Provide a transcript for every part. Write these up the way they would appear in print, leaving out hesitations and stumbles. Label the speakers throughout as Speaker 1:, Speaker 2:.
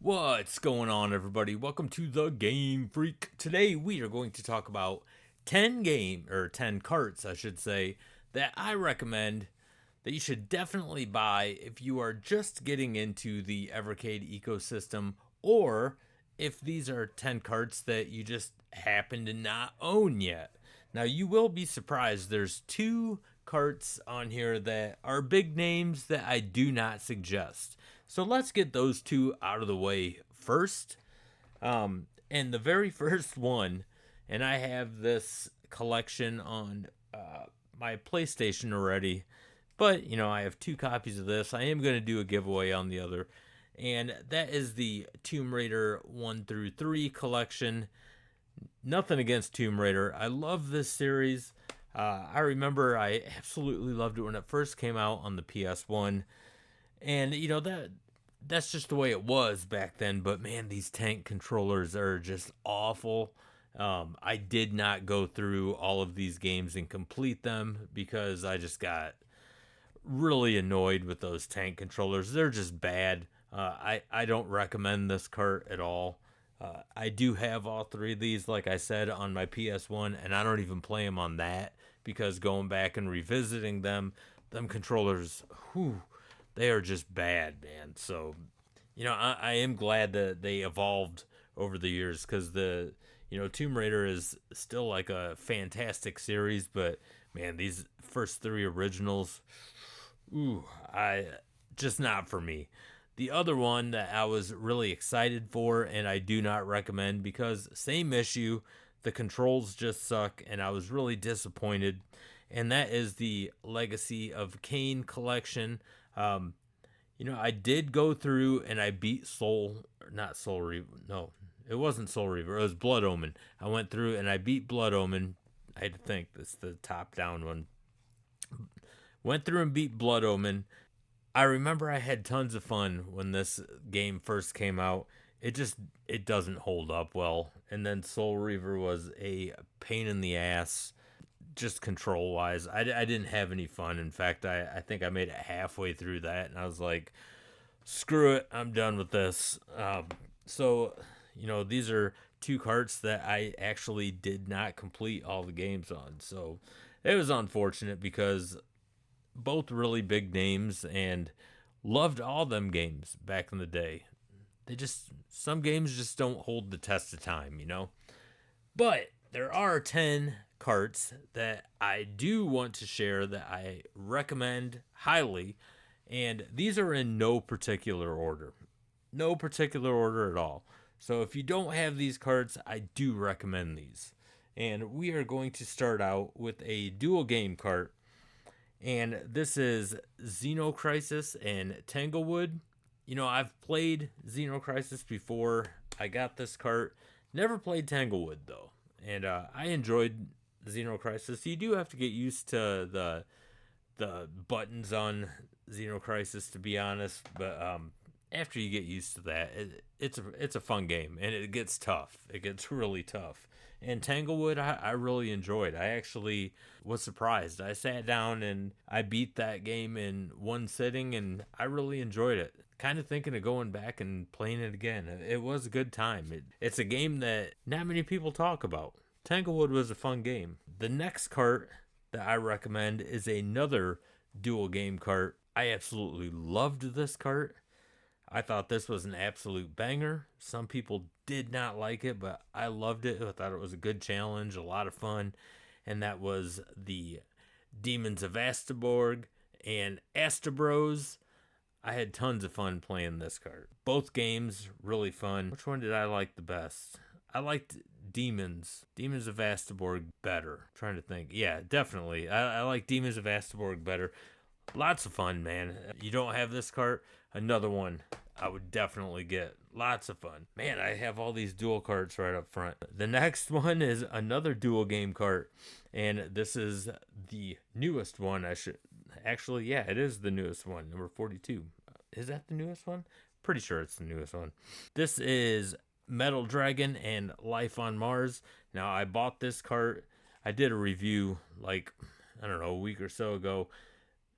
Speaker 1: What's going on, everybody? Welcome to the GameFreak. Today we are going to talk about 10 carts, I should say, that I recommend that you should definitely buy if you are just getting into the Evercade ecosystem, or if these are 10 carts that you just happen to not own yet. Now, you will be surprised. There's two carts on here that are big names that I do not suggest. So let's get those two out of the way first. And the very first one, and I have this collection on my PlayStation already, but I have two copies of this. I am going to do a giveaway on the other, and that is the Tomb Raider 1 through 3 collection. Nothing against Tomb Raider. I love this series. I remember I absolutely loved it when it first came out on the PS1. And that's just the way it was back then. But man, these tank controllers are just awful. I did not go through all of these games and complete them because I just got really annoyed with those tank controllers. They're just bad. I don't recommend this cart at all. I do have all three of these, like I said, on my PS1, and I don't even play them on that because going back and revisiting them controllers, they are just bad, man. So, I am glad that they evolved over the years because Tomb Raider is still like a fantastic series, but man, these first three originals, I just not for me. The other one that I was really excited for and I do not recommend because same issue, the controls just suck and I was really disappointed. And that is the Legacy of Kain collection. I did go through and I beat not Soul Reaver. No, it wasn't Soul Reaver. It was Blood Omen. I went through and I beat Blood Omen. I had to think. This is the top down one. Went through and beat Blood Omen. I remember I had tons of fun when this game first came out. It doesn't hold up well. And then Soul Reaver was a pain in the ass, just control wise. I didn't have any fun. In fact, I think I made it halfway through that and I was like, screw it, I'm done with this. These are two carts that I actually did not complete all the games on. So it was unfortunate because both really big names and loved all them games back in the day. Some games just don't hold the test of time. But there are 10 carts that I do want to share that I recommend highly, and these are in no particular order. No particular order at all. So if you don't have these carts, I do recommend these. And we are going to start out with a dual game cart, and this is Xeno Crisis and Tanglewood. I've played Xeno Crisis before. I got this cart. Never played Tanglewood though, and I enjoyed Xeno Crisis. You do have to get used to the buttons on Xeno Crisis, to be honest. But after you get used to that, it's a fun game, and it gets tough. It gets really tough. And Tanglewood, I really enjoyed. I actually was surprised. I sat down and I beat that game in one sitting, and I really enjoyed it. Kind of thinking of going back and playing it again. It was a good time. It's a game that not many people talk about. Tanglewood was a fun game. The next cart that I recommend is another dual game cart. I absolutely loved this cart. I thought this was an absolute banger. Some people did not like it, but I loved it. I thought it was a good challenge, a lot of fun. And that was the Demons of Astorg and Astobros. I had tons of fun playing this card. Both games really fun. Which one did I like the best? I liked Demons of Astorg better. I'm trying to think. Yeah, definitely. I like Demons of Astorg better. Lots of fun, man. You don't have this cart, another one I would definitely get. Lots of fun. Man, I have all these dual carts right up front. The next one is another dual game cart, and this is the newest one. It is the newest one, number 42. Is that the newest one? Pretty sure it's the newest one. This is Metal Dragon and Life on Mars. Now, I bought this cart. I did a review a week or so ago.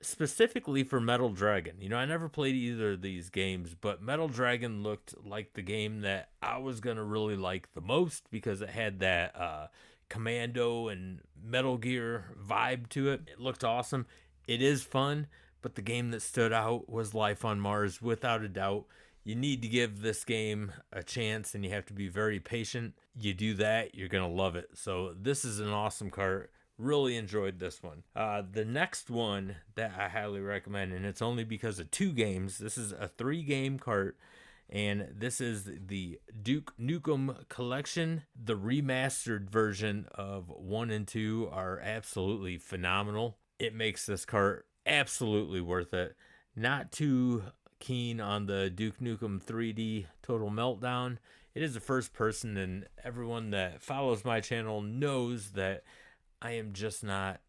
Speaker 1: specifically for Metal Dragon. I never played either of these games, but Metal Dragon looked like the game that I was going to really like the most because it had that Commando and Metal Gear vibe to it. It looked awesome. It is fun, but the game that stood out was Life on Mars, without a doubt. You need to give this game a chance and you have to be very patient. You do that, you're going to love it. So, this is an awesome cart. Really enjoyed this one. The next one that I highly recommend, and it's only because of 2 games. This is a 3-game cart, and this is the Duke Nukem Collection. The remastered version of 1 and 2 are absolutely phenomenal. It makes this cart absolutely worth it. Not too keen on the Duke Nukem 3D Total Meltdown. It is a first person, and everyone that follows my channel knows that I am just not.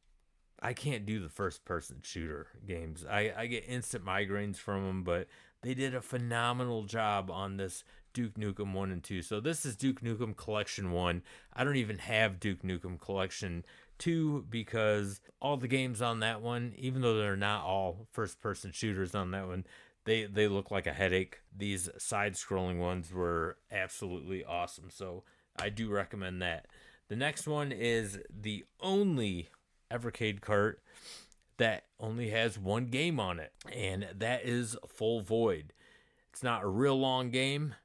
Speaker 1: I can't do the first person shooter games. I get instant migraines from them, but they did a phenomenal job on this Duke Nukem 1 and 2. So this is Duke Nukem Collection 1. I don't even have Duke Nukem Collection 2 because all the games on that one, even though they're not all first person shooters on that one, they look like a headache. These side scrolling ones were absolutely awesome. So I do recommend that. The next one is the only Evercade cart that only has 1 game on it, and that is Full Void. It's not a real long game,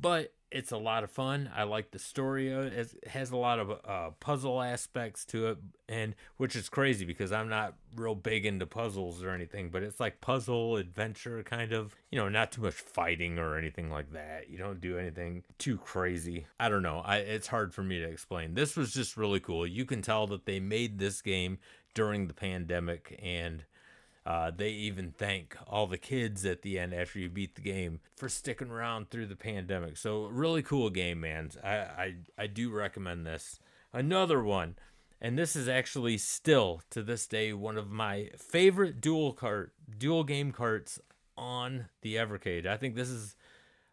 Speaker 1: but it's a lot of fun. I like the story of it. It has a lot of puzzle aspects to it, and which is crazy because I'm not real big into puzzles or anything, but it's like puzzle adventure kind of, not too much fighting or anything like that. You don't do anything too crazy. I don't know. It's hard for me to explain. This was just really cool. You can tell that they made this game during the pandemic, and they even thank all the kids at the end after you beat the game for sticking around through the pandemic. So really cool game, man. I do recommend this. Another one, and this is actually still to this day one of my favorite dual game carts on the Evercade. I think this is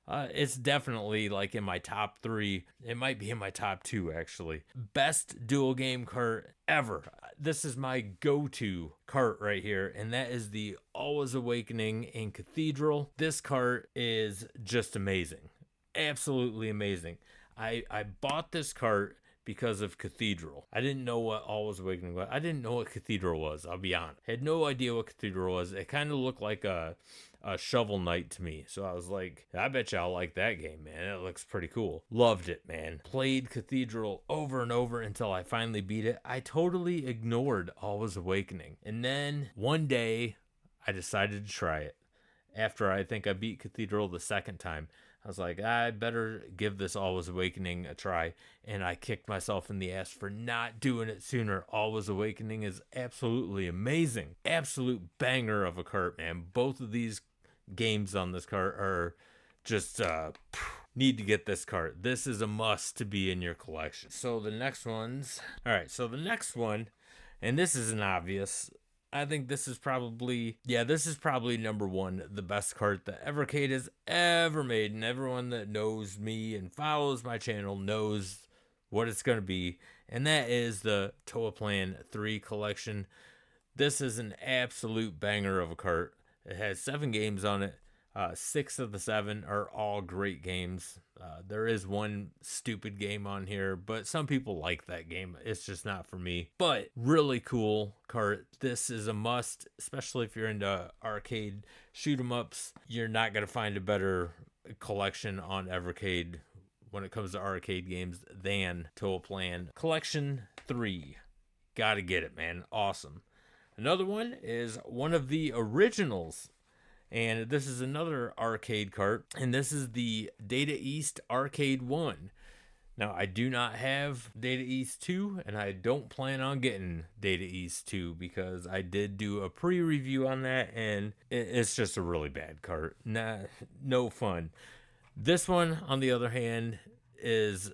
Speaker 1: it's definitely like in my top 3. It might be in my top 2 actually. Best dual game cart ever. This is my go-to cart right here, and that is the Always Awakening in Cathedral. This cart is just amazing. Absolutely amazing. I bought this cart because of Cathedral. I didn't know what Always Awakening was. I didn't know what Cathedral was, I'll be honest. I had no idea what Cathedral was. It kind of looked like a Shovel Knight to me. So I was like, I bet y'all like that game, man. It looks pretty cool. Loved it, man. Played Cathedral over and over until I finally beat it. I totally ignored Always Awakening. And then one day, I decided to try it. After I think I beat Cathedral the second time, I was like, I better give this Always Awakening a try. And I kicked myself in the ass for not doing it sooner. Always Awakening is absolutely amazing. Absolute banger of a cart, man. Both of these games on this cart are just need to get this cart. This is a must to be in your collection. So the next one, and this is an obvious. I think this is probably number 1, the best cart that Evercade has ever made, and everyone that knows me and follows my channel knows what it's going to be, and that is the TOA Plan 3 collection. This is an absolute banger of a cart. It has 7 games on it. 6 of the 7 are all great games. There is one stupid game on here, but some people like that game. It's just not for me. But really cool cart. This is a must, especially if you're into arcade shoot 'em ups. You're not going to find a better collection on Evercade when it comes to arcade games than TOA Plan Collection 3. Gotta get it, man. Awesome. Another one is one of the originals, and this is another arcade cart, and this is the Data East Arcade 1. Now, I do not have Data East 2, and I don't plan on getting Data East 2 because I did do a pre-review on that, and it's just a really bad cart. No fun. This one, on the other hand, is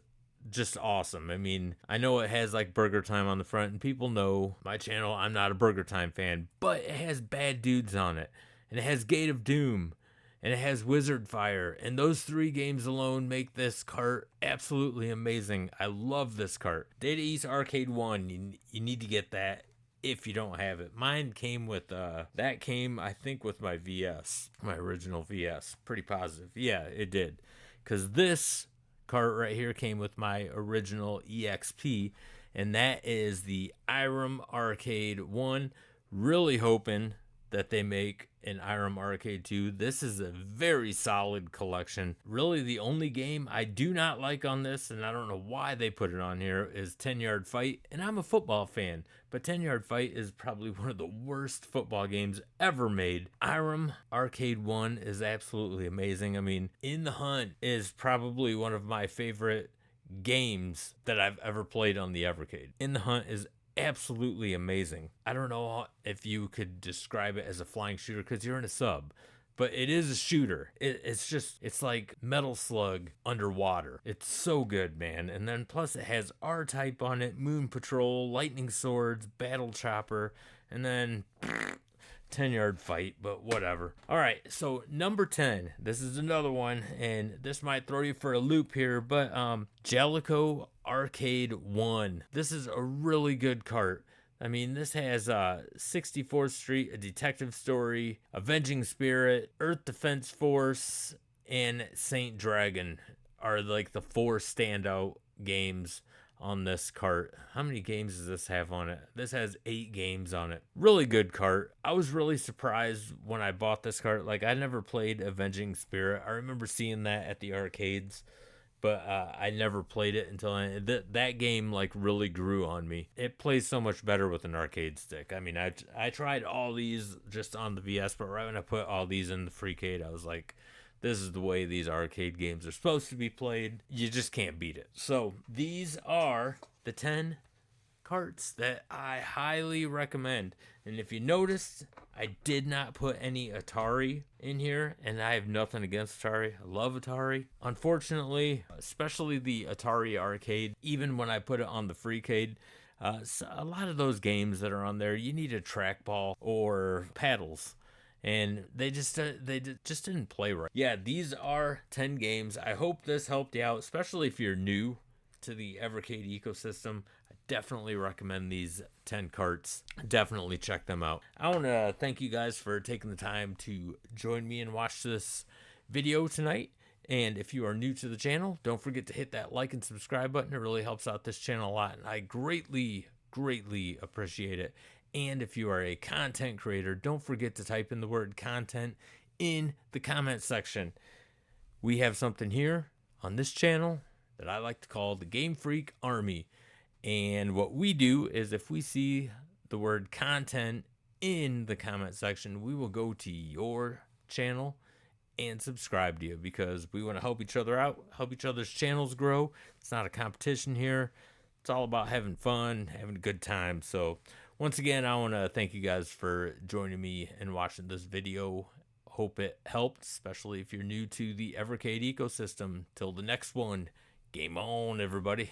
Speaker 1: just awesome. I mean, I know it has like Burger Time on the front, and people know my channel, I'm not a Burger Time fan, but it has Bad Dudes on it, and it has Gate of Doom, and it has Wizard Fire, and those 3 games alone make this cart absolutely amazing. I love this cart. Data East Arcade 1, you need to get that. if you don't have it. Mine came with, that came, I think, with my VS, my original VS. Pretty positive. Yeah, it did. Because this cart right here came with my original EXP, and that is the Irem Arcade 1. Really hoping that they make an Irem Arcade 2. This is a very solid collection. Really, the only game I do not like on this, and I don't know why they put it on here, is 10-Yard Fight. And I'm a football fan, but 10-Yard Fight is probably one of the worst football games ever made. Irem Arcade 1 is absolutely amazing. I mean, In the Hunt is probably one of my favorite games that I've ever played on the Evercade. In the Hunt is absolutely amazing. I don't know if you could describe it as a flying shooter because you're in a sub, but it is a shooter. It's like Metal Slug underwater. It's so good, man. And then plus it has R-Type on it, Moon Patrol, Lightning Swords, Battle Chopper, and then 10-Yard Fight, but whatever. All right, so number 10. This is another one, and this might throw you for a loop here, but Jellico Arcade 1. This is a really good cart. I mean, this has 64th Street, A Detective Story, Avenging Spirit, Earth Defense Force, and Saint Dragon are like the 4 standout games on this cart. How many games does this have on it? This has 8 games on it. Really good cart. I was really surprised when I bought this cart. Like, I never played Avenging Spirit. I remember seeing that at the arcades, but I never played it until that game like really grew on me. It plays so much better with an arcade stick. I mean, I tried all these just on the VS, but right when I put all these in the Freecade, I was like, this is the way these arcade games are supposed to be played. You just can't beat it. So these are the 10 carts that I highly recommend. And if you noticed, I did not put any Atari in here, and I have nothing against Atari. I love Atari. Unfortunately, especially the Atari Arcade, even when I put it on the Freecade, so a lot of those games that are on there, you need a trackball or paddles. And they just didn't play right. Yeah, these are 10 games. I hope this helped you out, especially if you're new to the Evercade ecosystem. I definitely recommend these 10 carts. Definitely check them out. I want to thank you guys for taking the time to join me and watch this video tonight. And if you are new to the channel, don't forget to hit that like and subscribe button. It really helps out this channel a lot, and I greatly appreciate it. And if you are a content creator, don't forget to type in the word content in the comment section. We have something here on this channel that I like to call the GameFreak Army. And what we do is if we see the word content in the comment section, we will go to your channel and subscribe to you, because we want to help each other out, help each other's channels grow. It's not a competition here. It's all about having fun, having a good time. So once again, I want to thank you guys for joining me and watching this video. Hope it helped, especially if you're new to the Evercade ecosystem. Till the next one, game on, everybody.